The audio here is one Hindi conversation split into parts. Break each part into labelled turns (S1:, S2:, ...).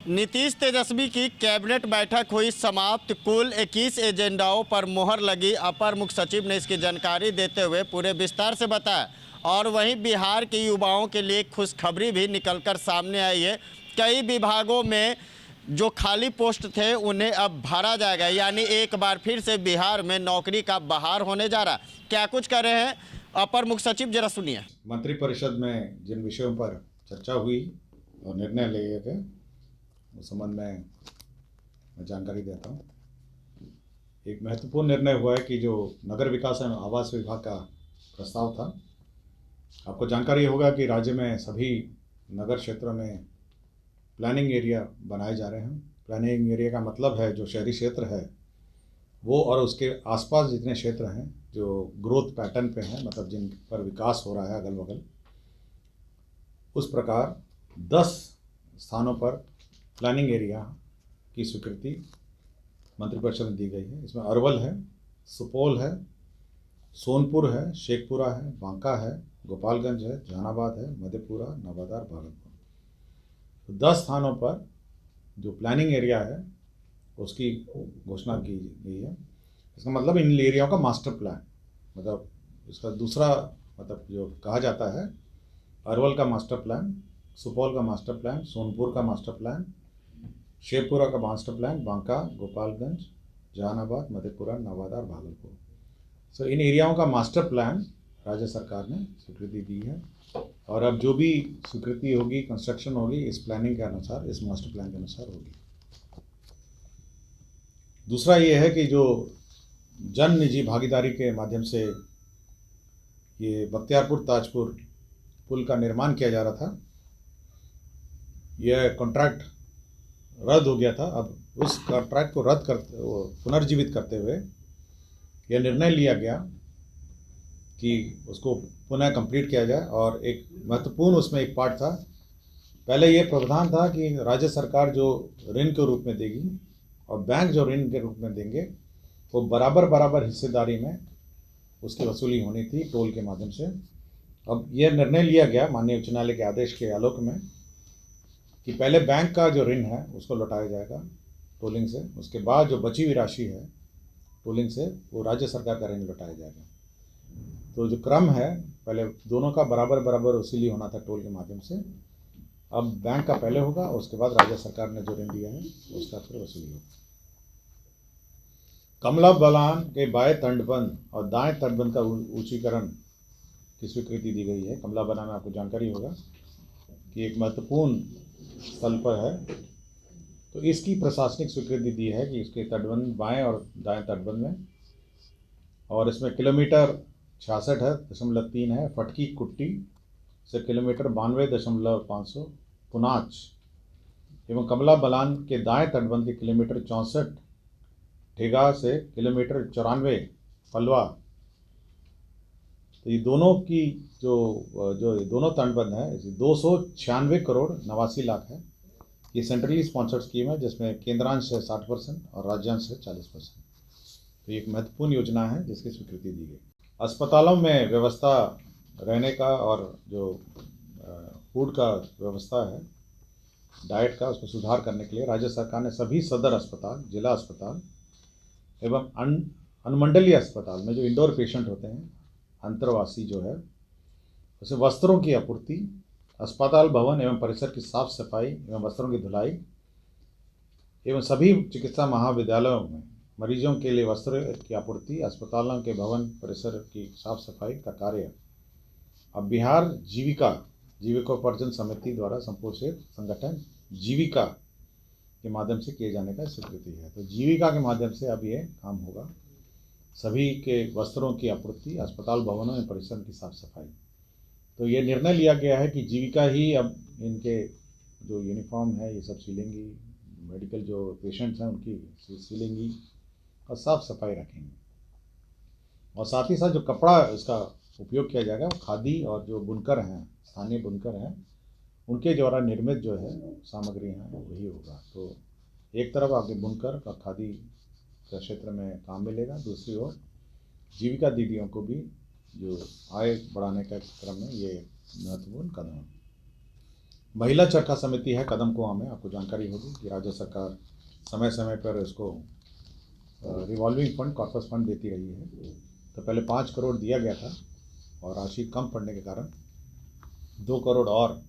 S1: नीतीश तेजस्वी की कैबिनेट बैठक हुई समाप्त। कुल 21 एजेंडाओं पर मोहर लगी। अपर मुख्य सचिव ने इसकी जानकारी देते हुए पूरे विस्तार से बताया। और वहीं बिहार के युवाओं के लिए खुशखबरी भी निकलकर सामने आई है। कई विभागों में जो खाली पोस्ट थे उन्हें अब भरा जाएगा, यानी एक बार फिर से बिहार में नौकरी का बहार होने जा रहा। क्या कुछ कर रहे हैं अपर मुख्य सचिव, जरा सुनिए।
S2: मंत्रिपरिषद में जिन विषयों पर चर्चा हुई और निर्णय लिए गए उस संबंध में मैं जानकारी देता हूँ। एक महत्वपूर्ण निर्णय हुआ है कि जो नगर विकास एवं आवास विभाग का प्रस्ताव था, आपको जानकारी होगा कि राज्य में सभी नगर क्षेत्रों में प्लानिंग एरिया बनाए जा रहे हैं। प्लानिंग एरिया का मतलब है जो शहरी क्षेत्र है वो और उसके आसपास जितने क्षेत्र हैं जो ग्रोथ पैटर्न पे हैं, मतलब जिन पर विकास हो रहा है अगल बगल, उस प्रकार 10 स्थानों पर प्लानिंग एरिया की स्वीकृति मंत्रिपरिषद में दी गई है। इसमें अरवल है, सुपौल है, सोनपुर है, शेखपुरा है, बांका है, गोपालगंज है, जहानाबाद है, मधेपुरा, नवादा और भागलपुर। तो 10 स्थानों पर जो प्लानिंग एरिया है उसकी घोषणा की गई है। इसका मतलब इन एरियाओं का मास्टर प्लान, मतलब इसका दूसरा मतलब जो कहा जाता है, अरवल का मास्टर प्लान, सुपौल का मास्टर प्लान, सोनपुर का मास्टर प्लान, शेखपुरा का मास्टर प्लान, बांका, गोपालगंज, जहानाबाद, मधेपुरा, नवादा और भागलपुर। सो इन एरियाओं का मास्टर प्लान राज्य सरकार ने स्वीकृति दी है और अब जो भी स्वीकृति होगी, कंस्ट्रक्शन होगी, इस प्लानिंग के अनुसार, इस मास्टर प्लान के अनुसार होगी। दूसरा ये है कि जो जन निजी भागीदारी के माध्यम से ये बख्तियारपुर ताजपुर पुल का निर्माण किया जा रहा था, यह कॉन्ट्रैक्ट रद्द हो गया था। अब उस कॉन्ट्रैक्ट को पुनर्जीवित करते हुए यह निर्णय लिया गया कि उसको पुनः कंप्लीट किया जाए। और एक महत्वपूर्ण उसमें एक पार्ट था, पहले ये प्रावधान था कि राज्य सरकार जो ऋण के रूप में देगी और बैंक जो ऋण के रूप में देंगे वो बराबर हिस्सेदारी में उसकी वसूली होनी थी टोल के माध्यम से। अब यह निर्णय लिया गया माननीय उच्च न्यायालय के आदेश के आलोक में कि पहले बैंक का जो ऋण है उसको लौटाया जाएगा टोलिंग से, उसके बाद जो बची हुई राशि है टोलिंग से वो राज्य सरकार का ऋण लौटाया जाएगा। तो जो क्रम है, पहले दोनों का बराबर वसूली होना था टोल के माध्यम से, अब बैंक का पहले होगा, उसके बाद राज्य सरकार ने जो ऋण दिया है उसका फिर वसूली होगा। कमला बलान के बाएं तटबंध और दाएं तटबंध का ऊंचीकरण की स्वीकृति दी गई है। कमला बलान आपको जानकारी होगा कि एक महत्वपूर्ण स्थल पर है, तो इसकी प्रशासनिक स्वीकृति दी है कि इसके तटबंध बाएं और दाएं तटबंध में, और इसमें किलोमीटर 66.3 है फटकी कुट्टी से किलोमीटर 92.500 पुनाच, एवं कमला बलान के दाएं तटबंध के किलोमीटर 64 ठेगा से किलोमीटर 94 पलवा। तो ये दोनों की जो दोनों तटबंध है 296 करोड़ 89 लाख है। ये सेंट्रली स्पॉन्सर्ड स्कीम है जिसमें केंद्रांश है 60% और राज्यांश है 40%। तो ये एक महत्वपूर्ण योजना है जिसकी स्वीकृति दी गई। अस्पतालों में व्यवस्था रहने का और जो फूड का व्यवस्था है, डाइट का, उसको सुधार करने के लिए राज्य सरकार ने सभी सदर अस्पताल, जिला अस्पताल एवं अनुमंडलीय अस्पताल में जो इंडोर पेशेंट होते हैं, अंतरवासी जो है, उसे वस्त्रों की आपूर्ति, अस्पताल भवन एवं परिसर की साफ सफाई एवं वस्त्रों की धुलाई एवं सभी चिकित्सा महाविद्यालयों में मरीजों के लिए वस्त्र की आपूर्ति, अस्पतालों के भवन परिसर की साफ सफाई का कार्य अब बिहार जीविकोपार्जन समिति द्वारा संपोषित संगठन जीविका के माध्यम से किए जाने का स्वीकृति है। तो जीविका के माध्यम से अब ये काम होगा, सभी के वस्त्रों की आपूर्ति, अस्पताल भवनों में परिसर की साफ सफाई। तो ये निर्णय लिया गया है कि जीविका ही अब इनके जो यूनिफॉर्म है ये सब सिलेंगी, मेडिकल जो पेशेंट्स हैं उनकी सिलेंगी और साफ सफाई रखेंगे। और साथ ही साथ जो कपड़ा इसका उपयोग किया जाएगा वो खादी और जो बुनकर हैं, स्थानीय बुनकर हैं, उनके द्वारा निर्मित जो है सामग्री हैं वही होगा। तो एक तरफ आपके बुनकर और खादी का क्षेत्र में काम मिलेगा, दूसरी ओर जीविका दीदियों को भी जो आय बढ़ाने के क्रम में ये महत्वपूर्ण कदम है। महिला चरखा समिति है कदम कुआं में, आपको जानकारी होगी कि राज्य सरकार समय समय पर इसको रिवॉल्विंग फंड, कॉर्पस फंड देती रही है। तो पहले 5 करोड़ दिया गया था और राशि कम पड़ने के कारण 2 करोड़ और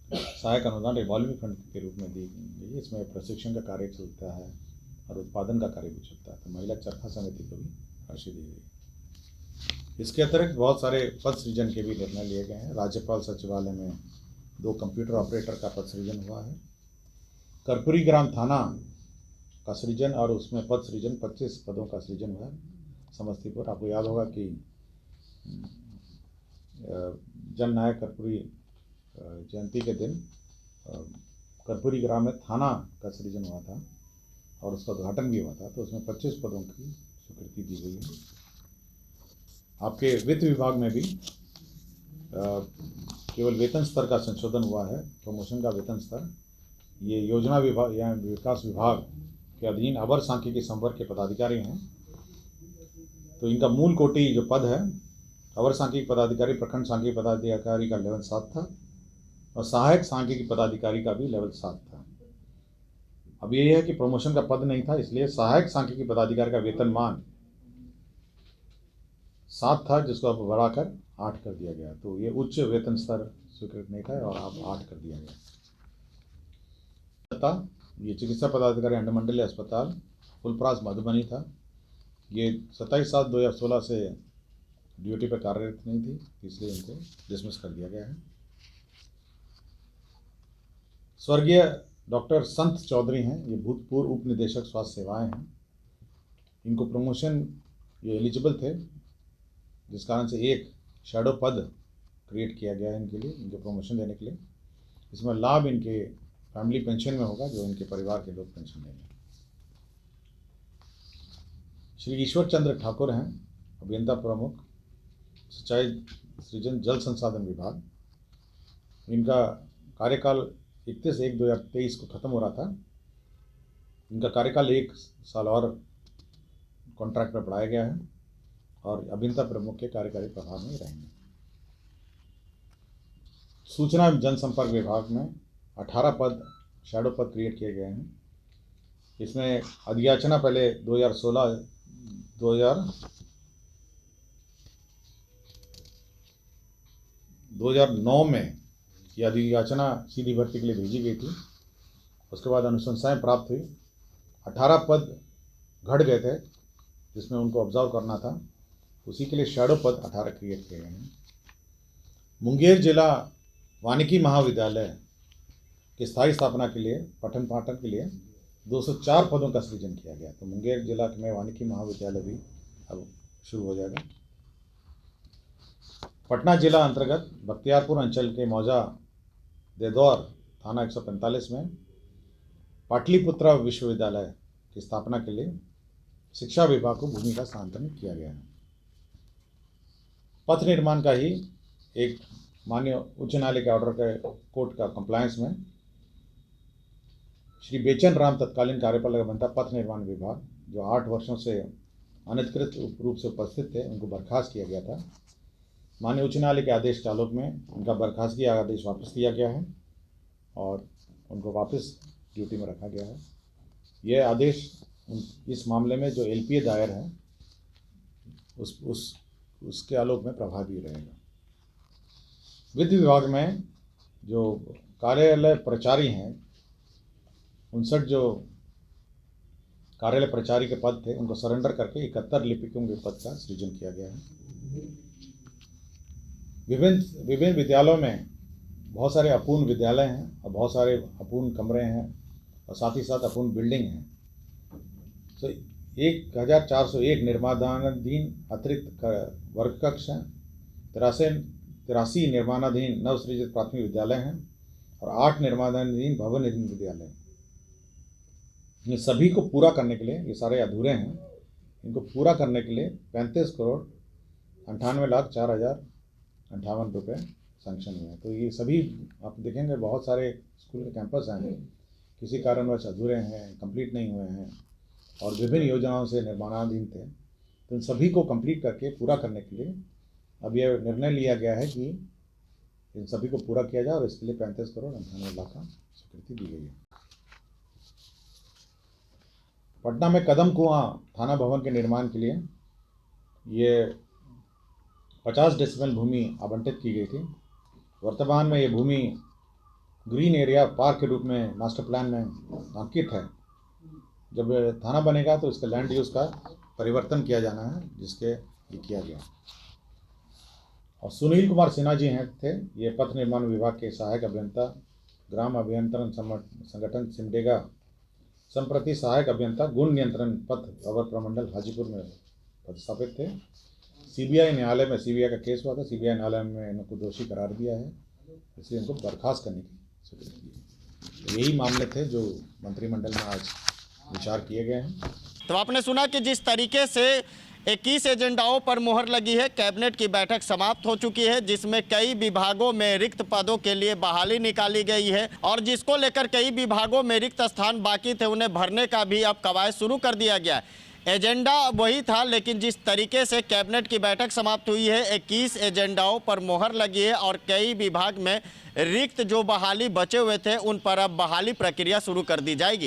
S2: सहायक अनुदान रिवॉल्विंग फंड के रूप में दी गई। इसमें प्रशिक्षण का कार्य चलता है और उत्पादन का कार्य भी चलता है। तो महिला चरखा समिति को भी राशि दी गई। इसके अतिरिक्त बहुत सारे पद सृजन के भी निर्णय लिए गए हैं। राज्यपाल सचिवालय में 2 कंप्यूटर ऑपरेटर का पद सृजन हुआ है। कर्पूरी ग्राम थाना का सृजन और उसमें पद सृजन 25 पदों का सृजन हुआ है समस्तीपुर। आपको याद होगा कि जन नायक कर्पूरी जयंती के दिन कर्पूरी ग्राम में थाना का सृजन हुआ था और उसका उद्घाटन भी हुआ था। तो उसमें 25 पदों की स्वीकृति दी गई है। आपके वित्त विभाग में भी केवल वेतन स्तर का संशोधन हुआ है, प्रमोशन का वेतन स्तर। ये योजना विभाग या विकास विभाग के अधीन अवर सांख्यिकी संवर्ग के पदाधिकारी हैं। तो इनका मूल कोटि जो पद है, अवर सांख्यिकी पदाधिकारी, प्रखंड सांख्यिकी पदाधिकारी का लेवल 7 था और सहायक सांख्यिकी पदाधिकारी का भी लेवल 7 था। अब ये है कि प्रमोशन का पद नहीं था, इसलिए सहायक सांख्यिकी पदाधिकारी का वेतनमान 7 था, जिसको अब बढ़ाकर 8 कर दिया गया। तो ये उच्च वेतन स्तर स्वीकृत नहीं था और अब 8 कर दिया गया। ये चिकित्सा पदाधिकारी अंडमंडलीय अस्पताल फुलपरास मधुबनी था। ये 27/7/2016 से ड्यूटी पर कार्यरत नहीं थी, इसलिए इनको डिसमिस कर दिया गया है। स्वर्गीय डॉक्टर संत चौधरी हैं, ये भूतपूर्व उप निदेशक स्वास्थ्य सेवाएं हैं। इनको प्रमोशन, ये एलिजिबल थे, जिस कारण से एक शैडो पद क्रिएट किया गया है इनके लिए, इनको प्रमोशन देने के लिए। इसमें लाभ इनके फैमिली पेंशन में होगा, जो इनके परिवार के लोग पेंशन लेंगे। श्री ईश्वर चंद्र ठाकुर हैं, अभियंता प्रमुख, सिंचाई सृजन जल संसाधन विभाग। इनका कार्यकाल 31/1/2023 को खत्म हो रहा था। इनका कार्यकाल 1 साल और कॉन्ट्रैक्ट पर बढ़ाया गया है और अभियंता प्रमुख के कार्यकारी प्रभार में रहेंगे। सूचना एवं जनसंपर्क विभाग में 18 पद, शैडो पद क्रिएट किए गए हैं। इसमें अधियाचना पहले 2009 में यह अधियाचना सीधी भर्ती के लिए भेजी गई थी। उसके बाद अनुशंसाएं प्राप्त हुई, 18 पद घट गए थे जिसमें उनको ऑब्जर्व करना था, उसी के लिए शैडो पद 18 क्रिएट किए गए हैं। मुंगेर जिला वानिकी महाविद्यालय की स्थायी स्थापना के लिए, पठन पाठन के लिए 204 पदों का सृजन किया गया। तो मुंगेर जिला में वानिकी महाविद्यालय भी अब शुरू हो जाएगा। पटना जिला अंतर्गत बख्तियारपुर अंचल के मौजा देदौर थाना 145 में पाटलिपुत्रा विश्वविद्यालय की स्थापना के लिए शिक्षा विभाग को भूमि का स्थानांतरण किया गया है। पथ निर्माण का ही एक माननीय उच्च न्यायालय के ऑर्डर के कोर्ट का कंप्लायंस में श्री बेचन राम तत्कालीन कार्यपालक अभियंता पथ निर्माण विभाग, जो 8 वर्षों से अनधिकृत रूप से उपस्थित थे, उनको बर्खास्त किया गया था। माननीय उच्च न्यायालय के आदेश के आलोक में उनका बर्खास्तगी आदेश वापस लिया गया है और उनको वापस ड्यूटी में रखा गया है। यह आदेश इस मामले में जो LPA दायर है उसके आलोक में प्रभावी रहेगा। वित्त विभाग में जो कार्यालय प्रचारी हैं, 59 जो कार्यालय प्रचारी के पद थे, उनको सरेंडर करके 71 लिपिकों के पद का सृजन किया गया है। विभिन्न विद्यालयों में बहुत सारे अपूर्ण विद्यालय हैं और बहुत सारे अपूर्ण कमरे हैं और साथ ही साथ अपूर्ण बिल्डिंग हैं। तो 1401 निर्माणाधीन अतिरिक्त वर्ग कक्ष हैं, 83 निर्माणाधीन नवसृजित प्राथमिक विद्यालय हैं और 8 निर्माणाधीन भवन निर्मित विद्यालय हैं। इन सभी को पूरा करने के लिए, ये सारे अधूरे हैं, इनको पूरा करने के लिए 35,98,04,058 रुपये सैंक्शन हुए हैं। तो ये सभी आप देखेंगे, बहुत सारे स्कूल के कैंपस हैं, किसी कारणवश अधूरे हैं, कंप्लीट नहीं हुए हैं और विभिन्न योजनाओं से निर्माणाधीन थे। तो इन सभी को कंप्लीट करके पूरा करने के लिए अब यह निर्णय लिया गया है कि इन सभी को पूरा किया जाए और इसके लिए 35 करोड़ 98 लाख का स्वीकृति दी गई है। पटना में कदम कुआं थाना भवन के निर्माण के लिए ये 50 डेसिबल भूमि आवंटित की गई थी। वर्तमान में ये भूमि ग्रीन एरिया पार्क के रूप में मास्टर प्लान में अंकित है। जब थाना बनेगा तो इसका लैंड यूज़ का परिवर्तन किया जाना है, जिसके ये किया गया। और सुनील कुमार सिन्हा जी थे, ये पथ निर्माण विभाग के सहायक अभियंता, ग्राम अभियंत्रण संगठन सिमडेगा, संप्रति सहायक अभियंता, गुण नियंत्रण पथ अवर प्रमंडल हाजीपुर में पदस्थापित थे। सीबीआई न्यायालय में सीबीआई का केस हुआ था, सीबीआई न्यायालय में इनको दोषी करार दिया है, इसलिए इनको बर्खास्त करने की स्वीकृति दी। यही मामले थे जो मंत्रिमंडल में आज विचार किए गए हैं।
S1: तो आपने सुना कि जिस तरीके से 21 एजेंडाओं पर मुहर लगी है, कैबिनेट की बैठक समाप्त हो चुकी है, जिसमें कई विभागों में रिक्त पदों के लिए बहाली निकाली गई है और जिसको लेकर कई विभागों में रिक्त स्थान बाकी थे उन्हें भरने का भी अब कवायद शुरू कर दिया गया। एजेंडा वही था, लेकिन जिस तरीके से कैबिनेट की बैठक समाप्त हुई है, 21 एजेंडाओं पर मुहर लगी है और कई विभाग में रिक्त जो बहाली बचे हुए थे उन पर अब बहाली प्रक्रिया शुरू कर दी जाएगी।